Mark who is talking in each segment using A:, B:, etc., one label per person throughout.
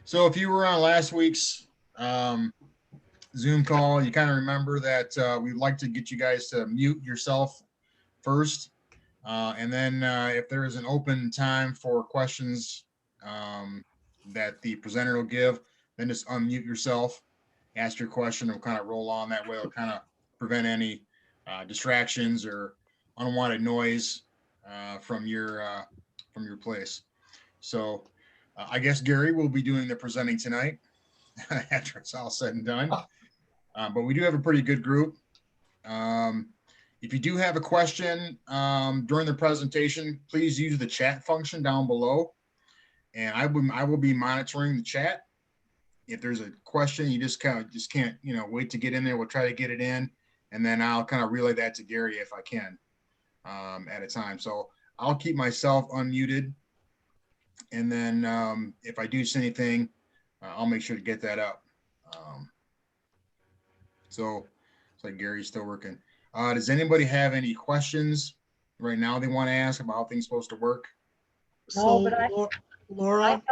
A: So if you were on last week's Zoom call, you kind of remember that we'd like to get you guys to mute yourself first. And then if there is an open time for questions that the presenter will give, then just unmute yourself, ask your question, and kind of roll on. That way it'll kind of prevent any distractions or unwanted noise from your place. So I guess Gary will be doing the presenting tonight after it's all said and done. But we do have a pretty good group. If you do have a question during the presentation, please use the chat function down below. And I will be monitoring the chat. If there's a question, you just can't, wait to get in there. We'll try to get it in. And then I'll kind of relay that to Gary if I can at a time. So I'll keep myself unmuted. And then if I do see anything, I'll make sure to get that up. So it's like Gary's still working. Does anybody have any questions right now they want to ask about how things are supposed to work?
B: So, Laura?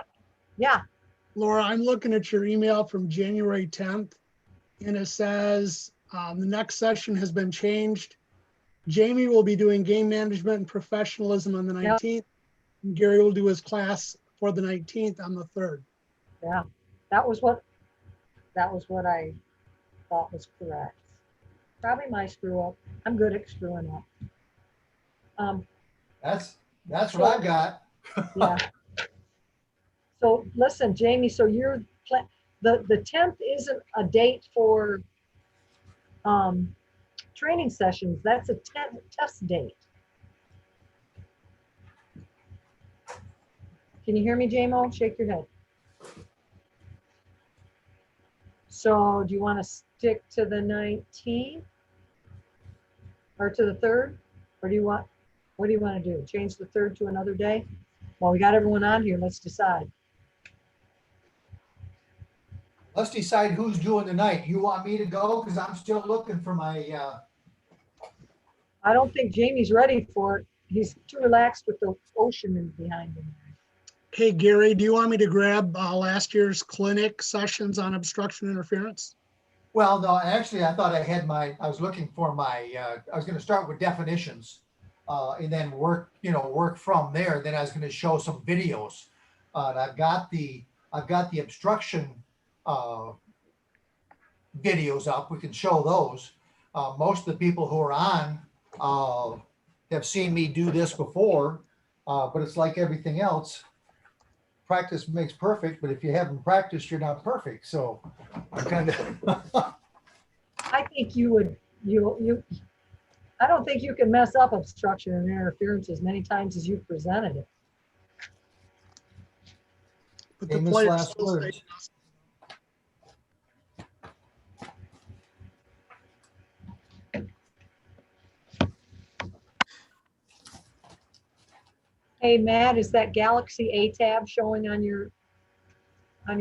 C: Yeah.
B: Laura, I'm looking at your email from January 10th, and it says the next session has been changed. Jamie will be doing game management and professionalism on the 19th. Yep. And Gary will do his class for the 19th on the 3rd.
C: Yeah, that was what I thought was correct. Probably my screw up. I'm good at screwing up.
D: That's what I got.
C: Yeah. So listen, Jamie, so you're the 10th isn't a date for training sessions. That's a test date. Can you hear me, JMO? Shake your head. So do you want to stick to the 19th or to the 3rd? Or what do you want to do? Change the 3rd to another day? Well, we got everyone on here. Let's decide.
D: Let's decide who's doing the night. You want me to go? Because I'm still looking for my...
C: I don't think Jamie's ready for it. He's too relaxed with the ocean behind him.
B: Hey, Gary, do you want me to grab last year's clinic sessions on obstruction interference?
D: Well, no, actually, I thought I was looking for my, I was going to start with definitions and then work from there. Then I was going to show some videos. And I've got the obstruction videos up. We can show those. Most of the people who are on have seen me do this before, but it's like everything else. Practice makes perfect, but if you haven't practiced, you're not perfect. So I'm kind of.
C: I think I don't think you can mess up obstruction and interference as many times as you've presented it.
B: But the players still say
C: Hey, Matt, is that Galaxy A tab showing on your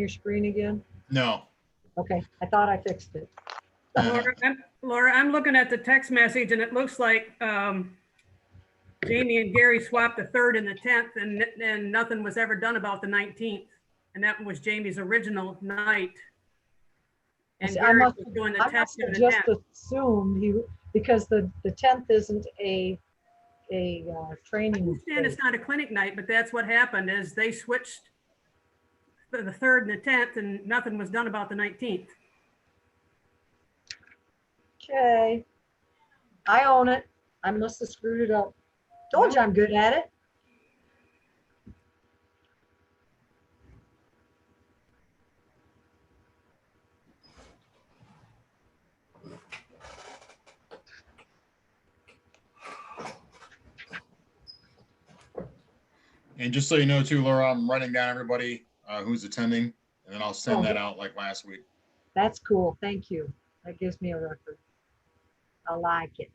C: screen again?
A: No.
C: Okay, I thought I fixed it.
E: Laura, I'm looking at the text message and it looks like Jamie and Gary swapped the 3rd and the 10th and nothing was ever done about the 19th. And that was Jamie's original night. And
C: I
E: Gary
C: must
E: was doing the
C: have
E: 10th and the
C: just
E: 10th.
C: assumed because the 10th isn't a training.
E: I understand it's not a clinic night, but that's what happened is they switched the 3rd and the 10th and nothing was done about the 19th.
C: Okay, I own it. I must have screwed it up. Told you I'm good at it.
A: And just so you know too, Laura, I'm writing down everybody who's attending, and then I'll send that out like last week.
C: That's cool. Thank you. That gives me a record. I like it.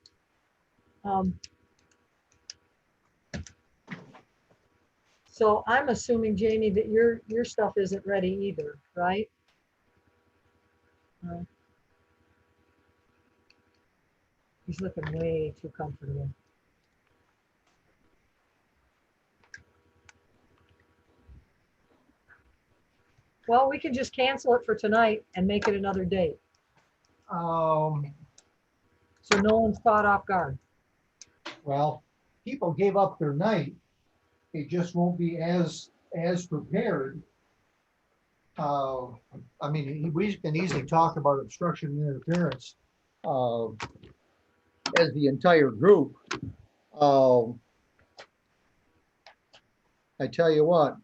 C: So I'm assuming, Jamie, that your stuff isn't ready either, right? He's looking way too comfortable. Well, we can just cancel it for tonight and make it another date,
D: Um,
C: so no one's caught off guard.
D: well, people gave up their night. It just won't be as prepared. I mean, we can easily talk about obstruction and interference as the entire group. I tell you what.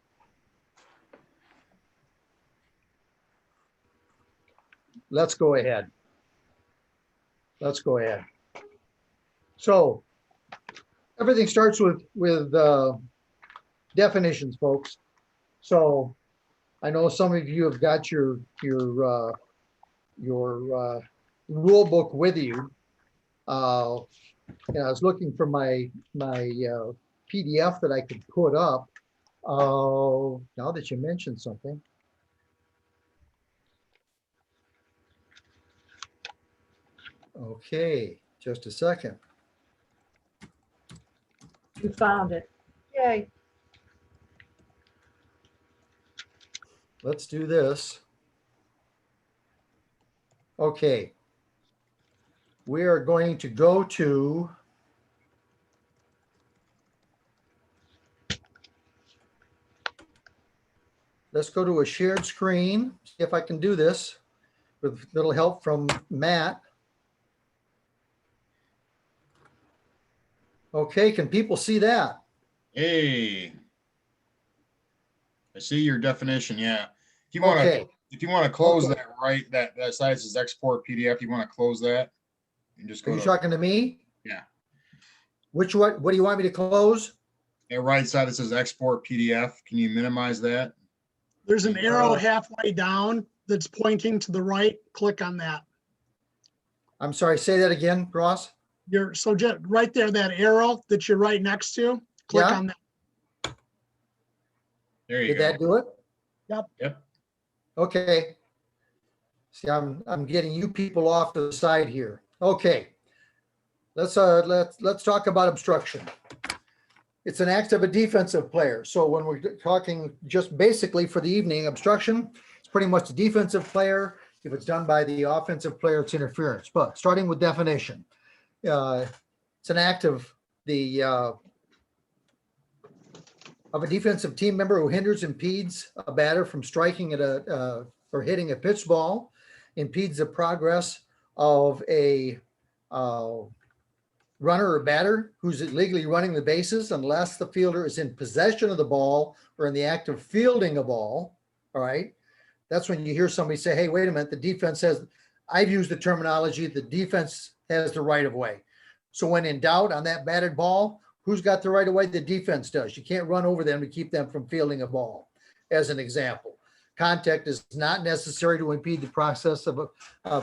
D: Let's go ahead. Let's go ahead. So everything starts with definitions, folks. So I know some of you have got your rule book with you. And I was looking for my PDF that I could put up. Now that you mentioned something. Okay, just a second.
C: You found it. Yay.
D: Let's do this. Okay. We are going to go to let's go to a shared screen. See if I can do this with a little help from Matt. Okay, can people see that?
A: Hey. I see your definition, yeah. If you want to,
D: Okay.
A: if you want to close
D: Okay.
A: that, right, that side says export PDF, you want to close that? And just
D: Are
A: go
D: you
A: to,
D: talking to me?
A: Yeah.
D: Which what do you want me to close?
A: the right side that says export PDF. Can you minimize that?
B: There's an arrow halfway down that's pointing to the right. Click on that.
D: I'm sorry, say that again, Ross.
B: So just right there, that arrow that you're right next to, click
D: Yeah.
B: on that.
A: There you
D: Did
A: go.
D: that do it?
A: Yep.
D: Okay. See, I'm getting you people off to the side here. Okay. Let's talk about obstruction. It's an act of a defensive player. So when we're talking just basically for the evening, obstruction, it's pretty much the defensive player. If it's done by the offensive player, it's interference. But starting with definition, it's an act of a defensive team member who hinders, impedes a batter from striking at or hitting a pitch ball, impedes the progress of a runner or batter who's illegally running the bases unless the fielder is in possession of the ball or in the act of fielding a ball. All right. That's when you hear somebody say, hey, wait a minute, the defense has, I've used the terminology, the defense has the right of way. So when in doubt on that batted ball, who's got the right of way? The defense does. You can't run over them to keep them from fielding a ball, as an example. Contact is not necessary to impede the process of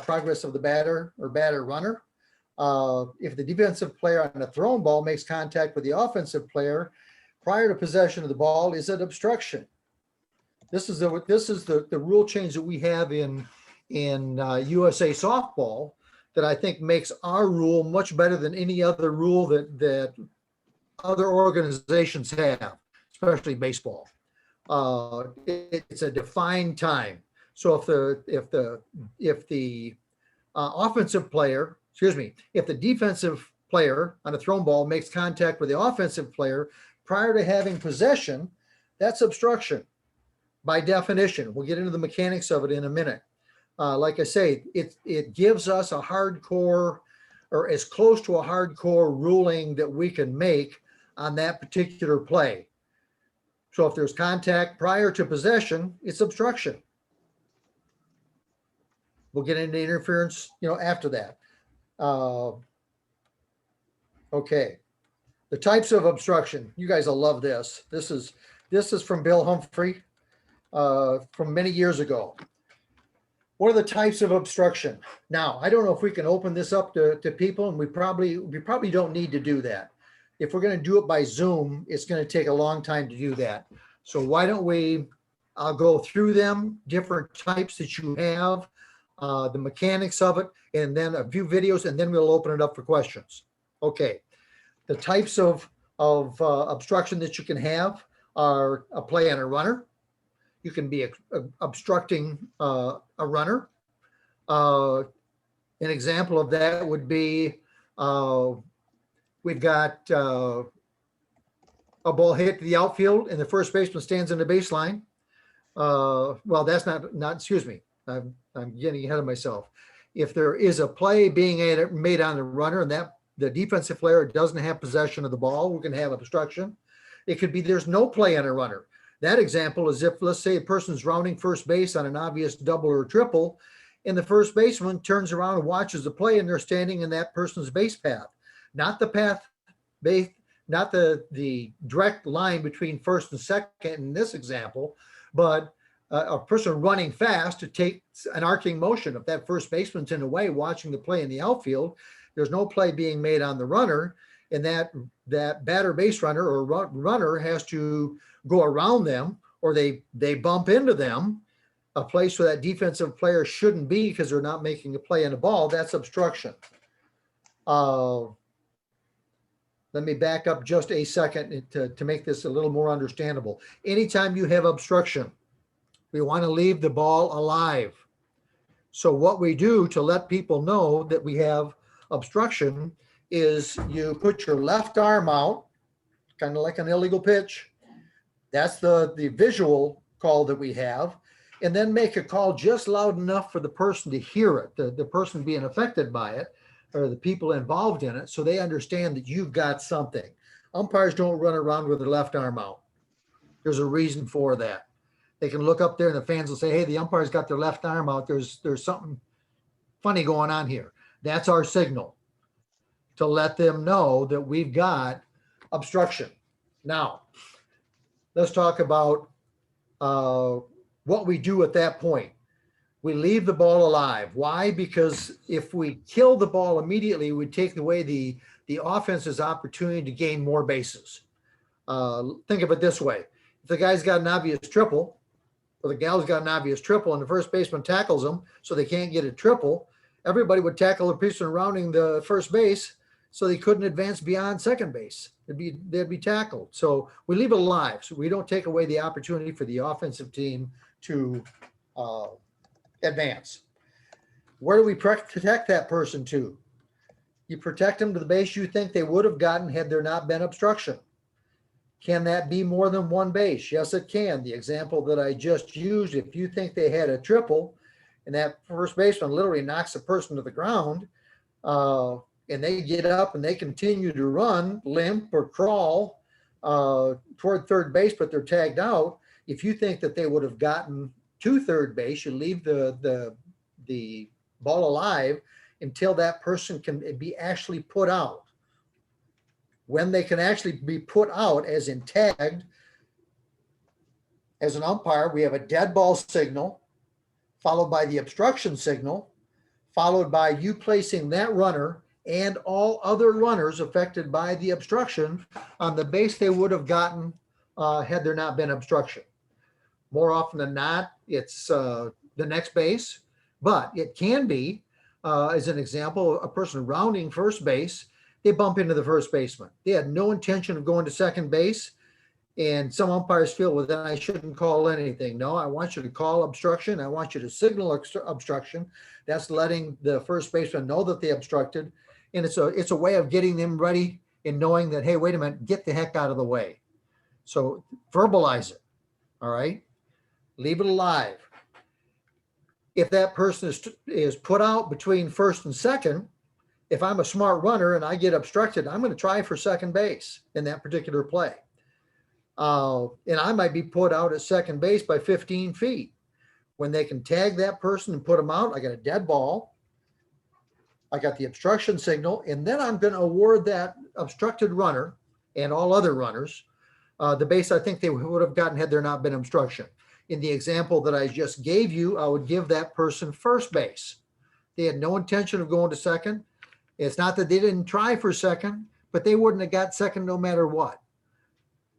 D: progress of the batter or batter runner. If the defensive player on a thrown ball makes contact with the offensive player prior to possession of the ball, is an obstruction. This is the rule change that we have in USA softball that I think makes our rule much better than any other rule that other organizations have, especially baseball. It's a defined time. So if the offensive player, if the defensive player on a thrown ball makes contact with the offensive player prior to having possession, that's obstruction by definition. We'll get into the mechanics of it in a minute. Like I say, it gives us a hardcore or as close to a hardcore ruling that we can make on that particular play. So if there's contact prior to possession, it's obstruction. We'll get into interference, after that. Okay. The types of obstruction. You guys will love this. This is from Bill Humphrey from many years ago. What are the types of obstruction? Now, I don't know if we can open this up to people, and we probably don't need to do that. If we're going to do it by Zoom, it's going to take a long time to do that. So why don't I'll go through them, different types that you have, the mechanics of it, and then a few videos, and then we'll open it up for questions. Okay. The types of obstruction that you can have are a play on a runner. You can be obstructing a runner. An example of that would be we've got a ball hit to the outfield and the first baseman stands in the baseline. Well, that's not, excuse me. I'm getting ahead of myself. If there is a play being made on the runner and that the defensive player doesn't have possession of the ball, we're going to have obstruction. It could be there's no play on a runner. That example is if, let's say, a person's rounding first base on an obvious double or triple, and the first baseman turns around and watches the play and they're standing in that person's base path, not the path, not the direct line between first and second in this example, but a person running fast to take an arcing motion. If that first baseman's in the way watching the play in the outfield, there's no play being made on the runner, and that batter base runner or runner has to go around them, or they bump into them, a place where that defensive player shouldn't be because they're not making a play on the ball. That's obstruction. Let me back up just a second to make this a little more understandable. Anytime you have obstruction, we want to leave the ball alive. So what we do to let people know that we have obstruction is you put your left arm out, kind of like an illegal pitch. That's the visual call that we have. And then make a call just loud enough for the person to hear it, the person being affected by it, or the people involved in it, so they understand that you've got something. Umpires don't run around with their left arm out. There's a reason for that. They can look up there and the fans will say, hey, the umpire's got their left arm out. There's something funny going on here. That's our signal to let them know that we've got obstruction. Now, let's talk about what we do at that point. We leave the ball alive. Why? Because if we kill the ball immediately, we take away the offense's opportunity to gain more bases. Think of it this way. If the guy's got an obvious triple, or the gal's got an obvious triple, and the first baseman tackles them so they can't get a triple, everybody would tackle the person surrounding the first base so they couldn't advance beyond second base. They'd be tackled. So we leave it alive. So we don't take away the opportunity for the offensive team to advance. Where do we protect that person to? You protect them to the base you think they would have gotten had there not been obstruction. Can that be more than one base? Yes, it can. The example that I just used, if you think they had a triple and that first baseman literally knocks the person to the ground, and they get up and they continue to run, limp or crawl toward third base, but they're tagged out. If you think that they would have gotten to third base, you leave the ball alive until that person can be actually put out. When they can actually be put out, as in tagged, as an umpire, we have a dead ball signal, followed by the obstruction signal, followed by you placing that runner and all other runners affected by the obstruction on the base they would have gotten had there not been obstruction. More often than not, it's the next base, but it can be, as an example, a person rounding first base, they bump into the first baseman. They had no intention of going to second base, and some umpires feel, well, then I shouldn't call anything. No, I want you to call obstruction. I want you to signal obstruction. That's letting the first baseman know that they obstructed, and it's a way of getting them ready and knowing that, hey, wait a minute, get the heck out of the way. So verbalize it, all right? Leave it alive. If that person is put out between first and second, if I'm a smart runner and I get obstructed, I'm going to try for second base in that particular play. And I might be put out at second base by 15 feet. When they can tag that person and put them out, I got a dead ball. I got the obstruction signal, and then I'm going to award that obstructed runner and all other runners the base I think they would have gotten had there not been obstruction. In the example that I just gave you, I would give that person first base. They had no intention of going to second. It's not that they didn't try for second, but they wouldn't have got second no matter what.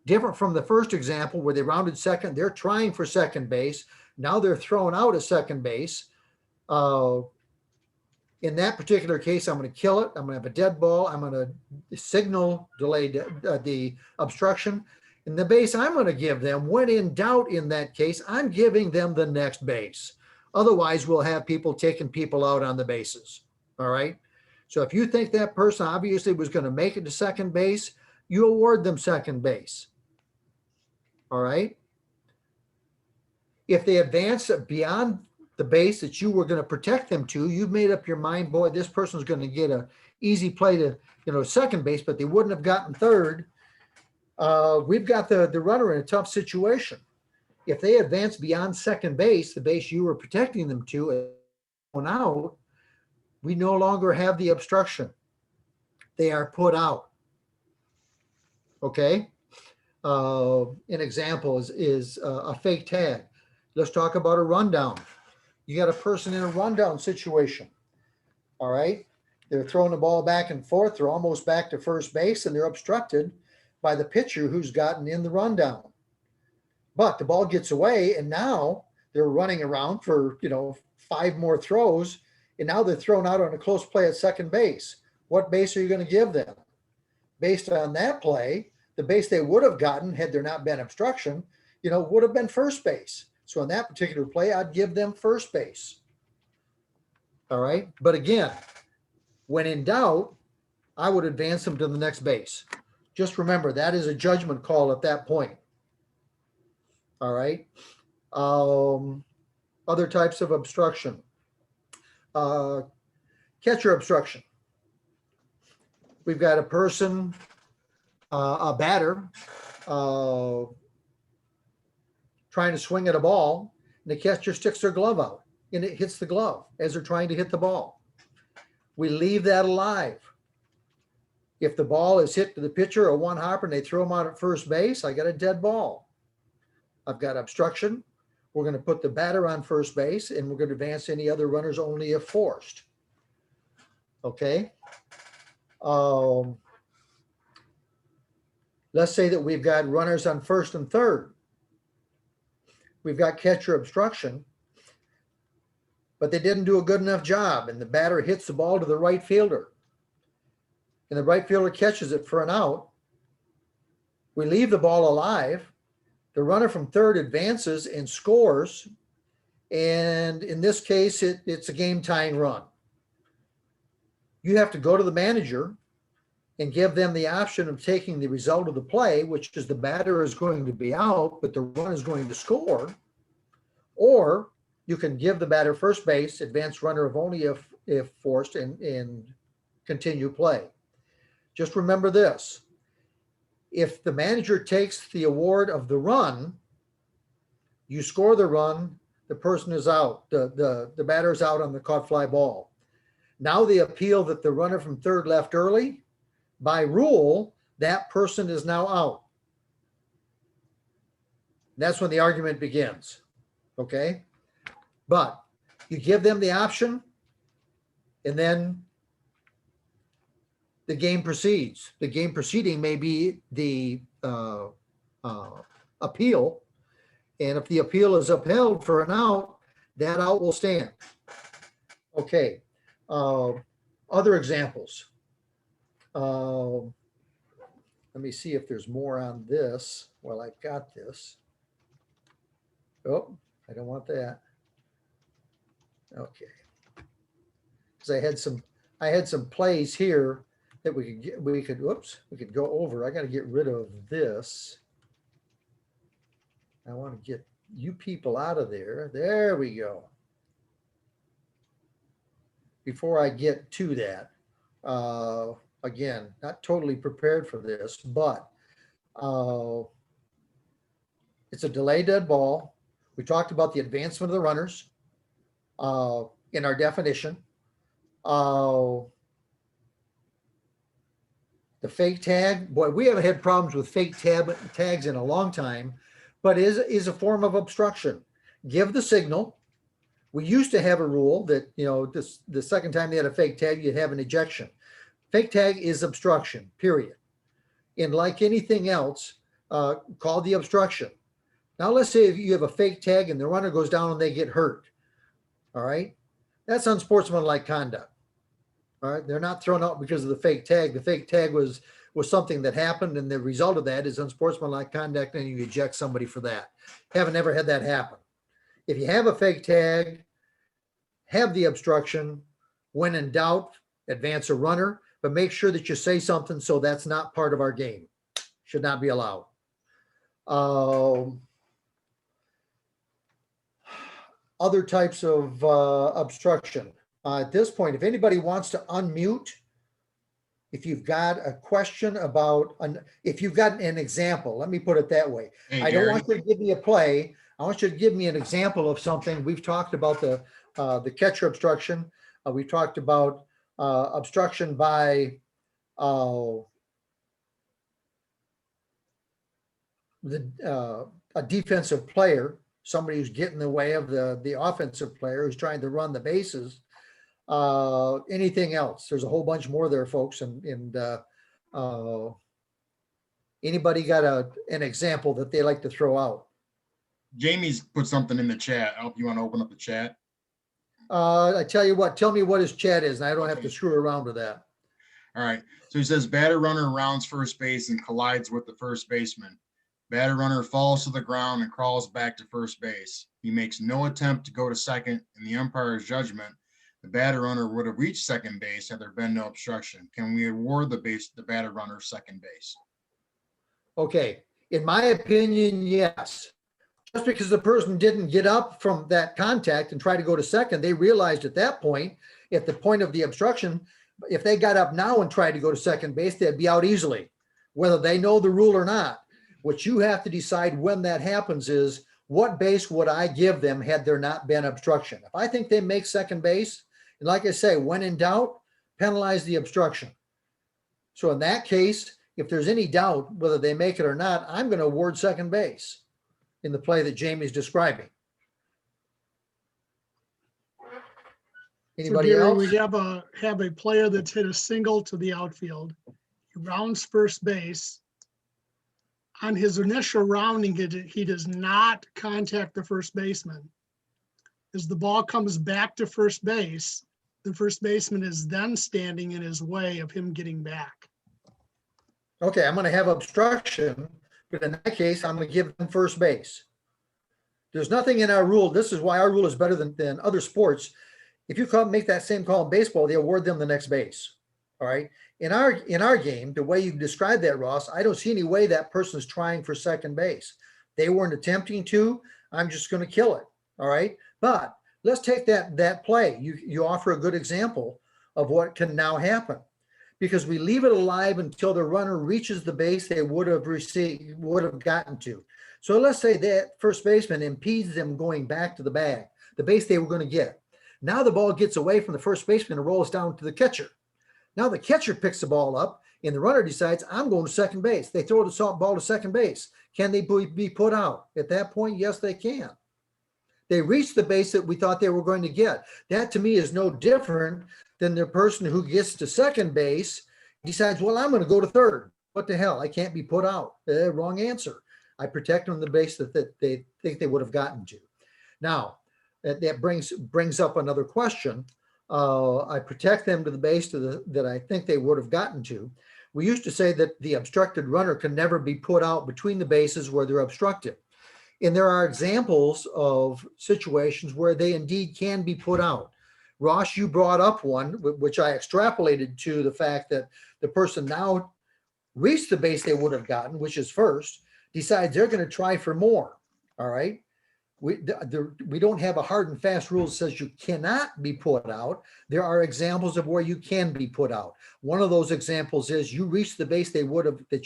D: Different from the first example where they rounded second, they're trying for second base. Now they're thrown out at second base. In that particular case, I'm going to kill it. I'm going to have a dead ball. I'm going to signal delay the obstruction.
F: And the base I'm going to give them, when in doubt in that case, I'm giving them the next base. Otherwise, we'll have people taking people out on the bases. All right. So if you think that person obviously was going to make it to second base, you award them second base. All right. If they advance beyond the base that you were going to protect them to, you've made up your mind, boy, this person's going to get a easy play to, second base, but they wouldn't have gotten third. We've got the runner in a tough situation. If they advance beyond second base, the base you were protecting them to, out, we no longer have the obstruction. They are put out. Okay. An example is a fake tag. Let's talk about a rundown. You got a person in a rundown situation. All right. They're throwing the ball back and forth. They're almost back to first base and they're obstructed by the pitcher who's gotten in the rundown. But the ball gets away and now they're running around for, 5 more throws. And now they're thrown out on a close play at second base. What base are you going to give them? Based on that play, the base they would have gotten had there not been obstruction, would have been first base. So on that particular play, I'd give them first base. All right. But again, when in doubt, I would advance them to the next base. Just remember, that is a judgment call at that point. All right. Other types of obstruction. Catcher obstruction. We've got a person, a batter, trying to swing at a ball, and the catcher sticks their glove out, and it hits the glove as they're trying to hit the ball. We leave that alive. If the ball is hit to the pitcher or one hopper and they throw him out at first base, I got a dead ball. I've got obstruction. We're going to put the batter on first base, and we're going to advance any other runners only if forced. Okay. Let's say that we've got runners on first and third. We've got catcher obstruction, but they didn't do a good enough job, and the batter hits the ball to the right fielder, and the right fielder catches it for an out. We leave the ball alive. The runner from third advances and scores, and in this case, it's a game-tying run. You have to go to the manager and give them the option of taking the result of the play, which is the batter is going to be out, but the run is going to score. Or you can give the batter first base, advance runner of only if forced, and continue play. Just remember this. If the manager takes the award of the run, you score the run, the person is out, the batter is out on the caught fly ball. Now the appeal that the runner from third left early, by rule, that person is now out. That's when the argument begins, okay? But you give them the option, and then the game proceeds. The game proceeding may be the appeal, and if the appeal is upheld for an out, that out will stand. Okay. Other examples. Let me see if there's more on this. Well, I've got this. Oh, I don't want that. Okay. Because I had some plays here that we could go over. I got to get rid of this. I want to get you people out of there. There we go. Before I get to that, again, not totally prepared for this, but it's a delay dead ball. We talked about the advancement of the runners in our definition. The fake tag, boy, we haven't had problems with fake tags in a long time, but is a form of obstruction. Give the signal. We used to have a rule that, the second time they had a fake tag, you'd have an ejection. Fake tag is obstruction, period. And like anything else, call the obstruction. Now, let's say if you have a fake tag and the runner goes down and they get hurt. All right. That's unsportsmanlike conduct. All right. They're not thrown out because of the fake tag. The fake tag was was something that happened and the result of that is unsportsmanlike conduct and you eject somebody for that. Haven't ever had that happen. If you have a fake tag, have the obstruction. When in doubt, advance a runner, but make sure that you say something so that's not part of our game. Should not be allowed. Other types of obstruction. At this point, if anybody wants to unmute, if you've got a question about, if you've got an example, let me put it that way.
A: Hey,
F: I don't
A: Gary.
F: want you to give me a play. I want you to give me an example of something. We've talked about the catcher obstruction. We talked about obstruction by a defensive player, somebody who's getting in the way of the offensive player who's trying to run the bases. Anything else? There's a whole bunch more there, folks. And anybody got an example that they like to throw out?
A: Jamie's put something in the chat. I hope you want to open up the chat.
F: I tell you what, tell me what his chat is, and I don't have to screw around with that.
A: All right. So he says batter runner rounds first base and collides with the first baseman. Batter runner falls to the ground and crawls back to first base. He makes no attempt to go to second. In the umpire's judgment, the batter runner would have reached second base had there been no obstruction. Can we award the batter runner second base?
F: Okay, in my opinion, yes. Just because the person didn't get up from that contact and try to go to second, they realized at that point, at the point of the obstruction, if they got up now and tried to go to second base, they'd be out easily, whether they know the rule or not. What you have to decide when that happens is, what base would I give them had there not been obstruction? If I think they make second base, and like I say, when in doubt, penalize the obstruction. So in that case, if there's any doubt whether they make it or not, I'm going to award second base in the play that Jamie's describing. Anybody
B: So Gary,
F: else?
B: we have a player that's hit a single to the outfield. He rounds first base. On his initial rounding, he does not contact the first baseman. As the ball comes back to first base, the first baseman is then standing in his way of him getting back.
F: Okay, I'm going to have obstruction, but in that case, I'm going to give them first base. There's nothing in our rule. This is why our rule is better than other sports. If you make that same call in baseball, they award them the next base. All right. In our game, the way you described that, Ross, I don't see any way that person is trying for second base. They weren't attempting to. I'm just going to kill it. All right. But let's take that play. You offer a good example of what can now happen, because we leave it alive until the runner reaches the base they would have gotten to. So let's say that first baseman impedes them going back to the bag, the base they were going to get. Now the ball gets away from the first baseman and rolls down to the catcher. Now the catcher picks the ball up and the runner decides, I'm going to second base. They throw the ball to second base. Can they be put out? At that point, yes, they can. They reached the base that we thought they were going to get. That to me is no different than the person who gets to second base decides, well, I'm going to go to third. What the hell? I can't be put out. Wrong answer. I protect them the base that they think they would have gotten to. Now, that brings up another question. I protect them to the base that I think they would have gotten to. We used to say that the obstructed runner can never be put out between the bases where they're obstructed. And there are examples of situations where they indeed can be put out. Ross, you brought up one, which I extrapolated to the fact that the person now reached the base they would have gotten, which is first, decides they're going to try for more. All right. We don't have a hard and fast rule that says you cannot be put out. There are examples of where you can be put out. One of those examples is you reached the base that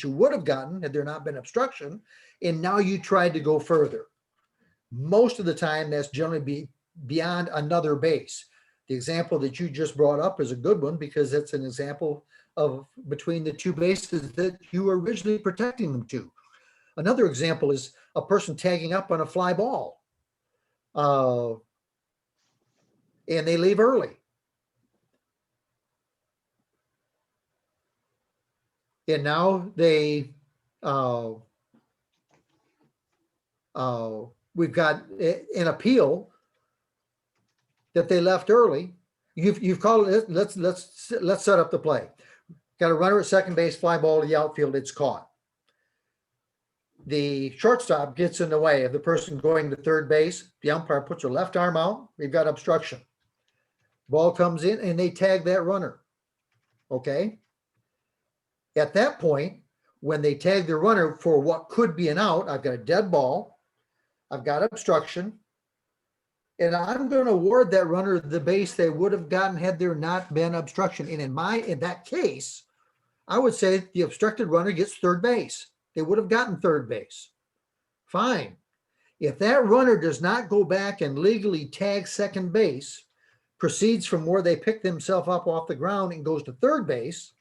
F: you would have gotten had there not been obstruction, and now you tried to go further. Most of the time, that's generally beyond another base. The example that you just brought up is a good one because it's an example of between the two bases that you were originally protecting them to. Another example is a person tagging up on a fly ball. And they leave early. And now we've got an appeal that they left early. You've called it. Let's set up the play. Got a runner at second base, fly ball to the outfield, it's caught. The shortstop gets in the way of the person going to third base. The umpire puts her left arm out. We've got obstruction. Ball comes in and they tag that runner. Okay. At that point, when they tag the runner for what could be an out, I've got a dead ball. I've got obstruction. And I'm going to award that runner the base they would have gotten had there not been obstruction. And in that case, I would say the obstructed runner gets third base. They would have gotten third base. Fine. If that runner does not go back and legally tag second base, proceeds from where they picked themselves up off the ground and goes to third base,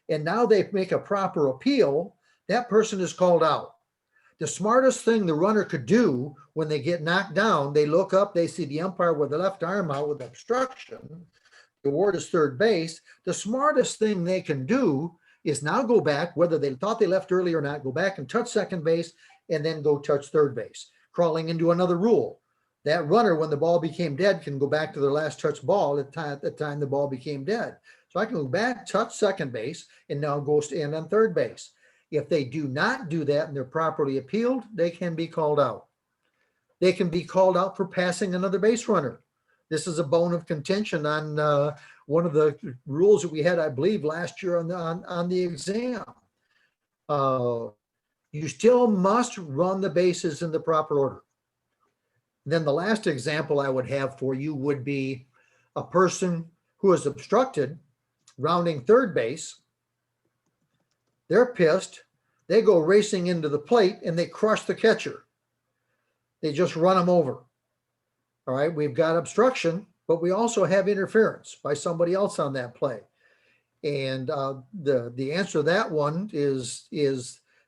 F: and now they make a proper appeal, that person is called out. The smartest thing the runner could do when they get knocked down, they look up, they see the umpire with the left arm out with obstruction. The award is third base. The smartest thing they can do is now go back, whether they thought they left early or not, go back and touch second base and then go touch third base, crawling into another rule. That runner, when the ball became dead, can go back to their last touch ball at the time the ball became dead. So I can go back, touch second base, and now go stand on third base. If they do not do that and they're properly appealed, they can be called out. They can be called out for passing another base runner. This is a bone of contention on one of the rules that we had, I believe, last year on the exam. You still must run the bases in the proper order. Then the last example I would have for you would be a person who is obstructed rounding third base. They're pissed. They go racing into the plate and they crush the catcher. They just run him over. All right, we've got obstruction, but we also have interference by somebody else on that play. And the answer to that one is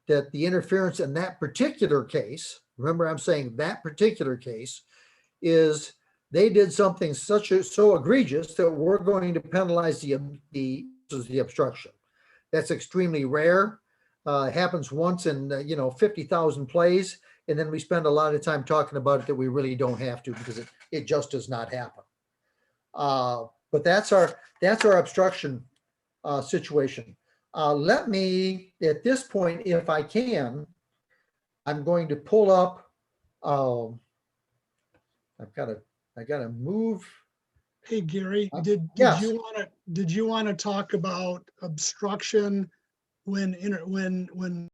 F: that the interference in that particular case, remember I'm saying that particular case, is they did something so egregious that we're going to penalize the obstruction. That's extremely rare. It happens once in 50,000 plays, and then we spend a lot of time talking about it that we really don't have to because it just does not happen. But that's our obstruction situation. Let me, at this point, if I can, I'm going to pull up. I gotta move.
B: Hey, Gary, did
F: yes.
B: you want to talk about obstruction when